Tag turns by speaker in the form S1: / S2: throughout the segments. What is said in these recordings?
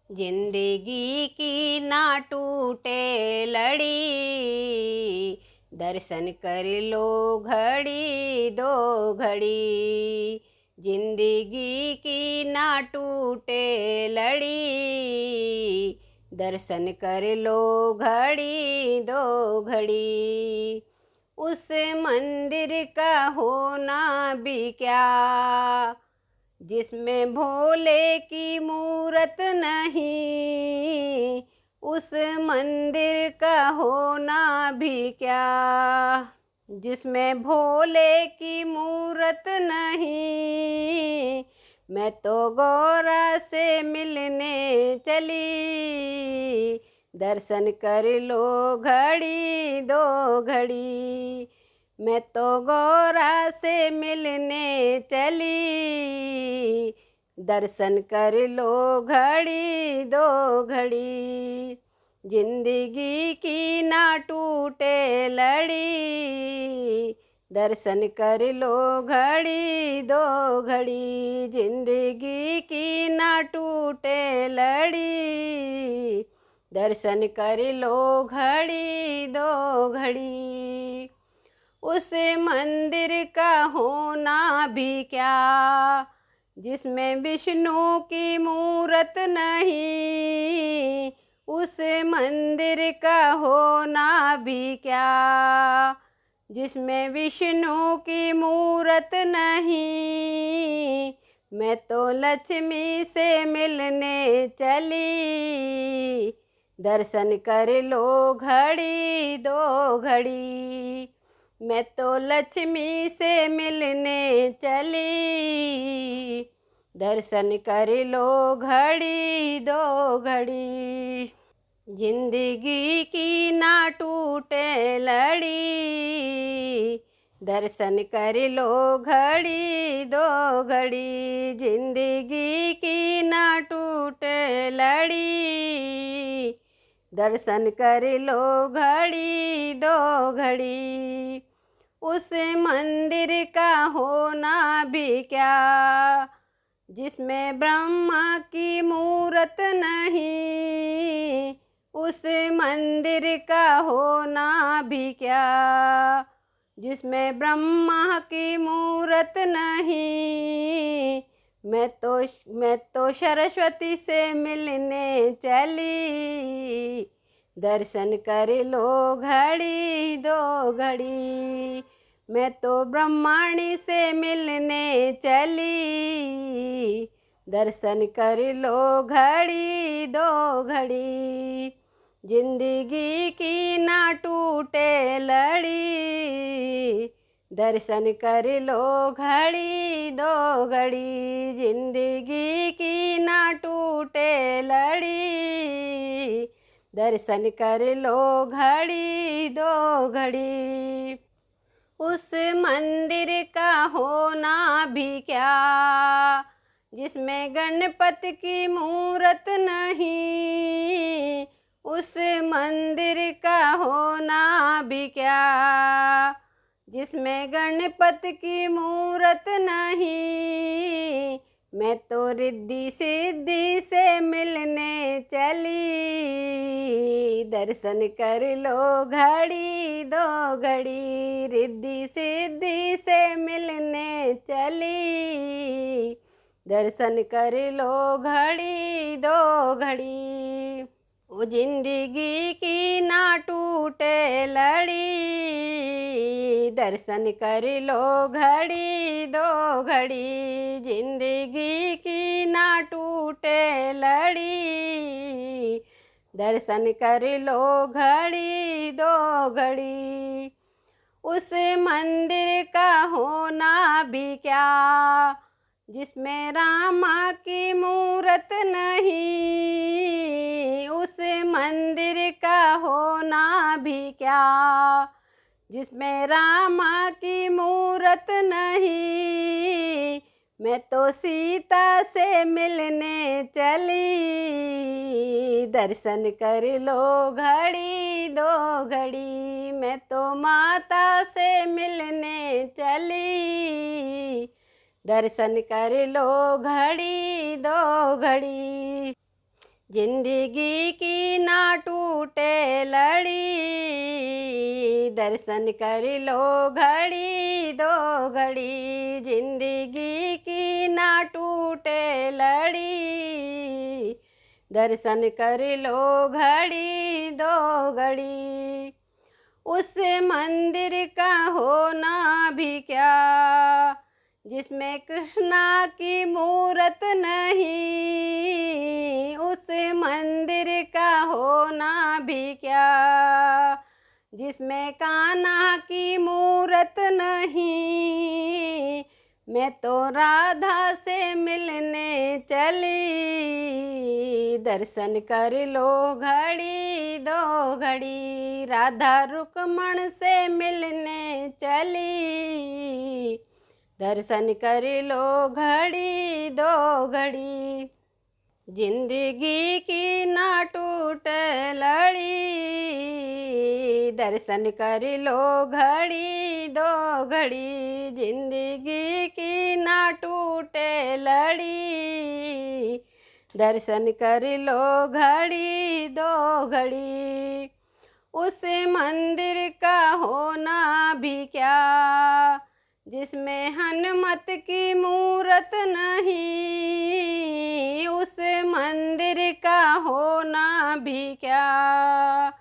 S1: जिंदगी की ना टूटे लड़ी, दर्शन कर लो घड़ी दो घड़ी। जिंदगी की ना टूटे लड़ी, दर्शन कर लो घड़ी दो घड़ी। उस मंदिर का होना भी क्या, जिसमें भोले की मूरत नहीं। उस मंदिर का होना भी क्या, जिसमें भोले की मूरत नहीं। मैं तो गौरा से मिलने चली, दर्शन कर लो घड़ी दो घड़ी। मैं तो गौरा से मिलने चली, दर्शन कर लो घड़ी दो घड़ी। जिंदगी की ना टूटे लड़ी, दर्शन कर लो घड़ी दो घड़ी। जिंदगी की ना टूटे लड़ी, दर्शन कर लो घड़ी दो घड़ी। उस मंदिर का होना भी क्या, जिसमें विष्णु की मूरत नहीं। उस मंदिर का होना भी क्या, जिसमें विष्णु की मूरत नहीं। मैं तो लक्ष्मी से मिलने चली, दर्शन कर लो घड़ी दो घड़ी। मैं तो लक्ष्मी से मिलने चली, दर्शन कर लो घड़ी दो घड़ी। जिंदगी की ना टूटे लड़ी, दर्शन कर लो घड़ी दो घड़ी। जिंदगी की ना टूटे लड़ी, दर्शन कर लो घड़ी दो घड़ी। उस मंदिर का होना भी क्या, जिसमें ब्रह्मा की मूरत नहीं। उस मंदिर का होना भी क्या, जिसमें ब्रह्मा की मूरत नहीं। मैं तो सरस्वती से मिलने चली, दर्शन कर लो घड़ी दो घड़ी। मैं तो ब्रह्माणी से मिलने चली, दर्शन कर लो घड़ी दो घड़ी। जिंदगी की ना टूटे लड़ी, दर्शन कर लो घड़ी दो घड़ी। जिंदगी की ना टूटे लड़ी, दर्शन कर लो घड़ी दो घड़ी। उस मंदिर का होना भी क्या, जिसमें गणपति की मूरत नहीं। उस मंदिर का होना भी क्या, जिसमें गणपति की मूरत नहीं। मैं तो रिद्धि सिद्धि से मिलने चली, दर्शन कर लो घड़ी दो घड़ी। रिद्धि सिद्धि से मिलने चली, दर्शन कर लो घड़ी दो घड़ी। वो जिंदगी की ना टूटे लड़ी, दर्शन कर लो घड़ी दो घड़ी। जिंदगी की ना टूटे लड़ी, दर्शन कर लो घड़ी दो घड़ी। उस मंदिर का होना भी क्या, जिसमें रामा की मूरत नहीं। उस मंदिर का होना भी क्या, जिसमें रामा की मूरत नहीं। मैं तो सीता से मिलने चली, दर्शन कर लो घड़ी दो घड़ी। मैं तो माता से मिलने चली, दर्शन कर लो घड़ी दो घड़ी। जिंदगी की ना टूटे लड़ी, दर्शन कर लो घड़ी दो घड़ी। जिंदगी की ना टूटे लड़ी, दर्शन कर लो घड़ी दो घड़ी। उस मंदिर का होना भी क्या, जिसमें कृष्णा की मूरत नहीं। उस मंदिर का होना भी क्या, जिसमें कान्हा की मूरत नहीं। मैं तो राधा से मिलने चली, दर्शन कर लो घड़ी दो घड़ी। राधा रुक्मण से मिलने चली, दर्शन कर लो घड़ी दो घड़ी। जिंदगी की ना टूटे लड़ी, दर्शन कर लो घड़ी दो घड़ी। जिंदगी की ना टूटे लड़ी, दर्शन कर लो घड़ी दो घड़ी। उस मंदिर का होना भी क्या, जिसमें हनुमत की मूरत नहीं। उस मंदिर का होना भी क्या,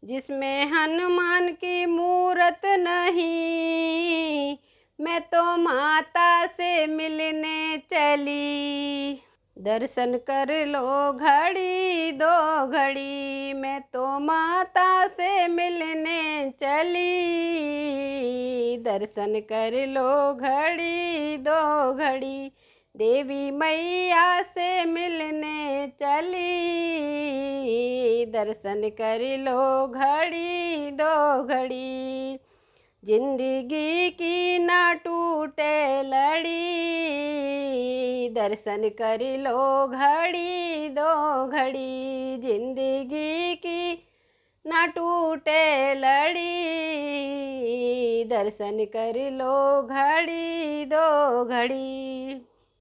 S1: जिसमें हनुमान की मूरत नहीं। मैं तो माता से मिलने चली, दर्शन कर लो घड़ी दो घड़ी। मैं तो माता से मिलने चली, दर्शन कर लो घड़ी दो घड़ी। देवी मैया से मिलने चली, दर्शन कर लो घड़ी दो घड़ी। जिंदगी की ना टूटे लड़ी, दर्शन कर लो घड़ी दो घड़ी। जिंदगी की ना टूटे लड़ी, दर्शन कर लो घड़ी दो घड़ी।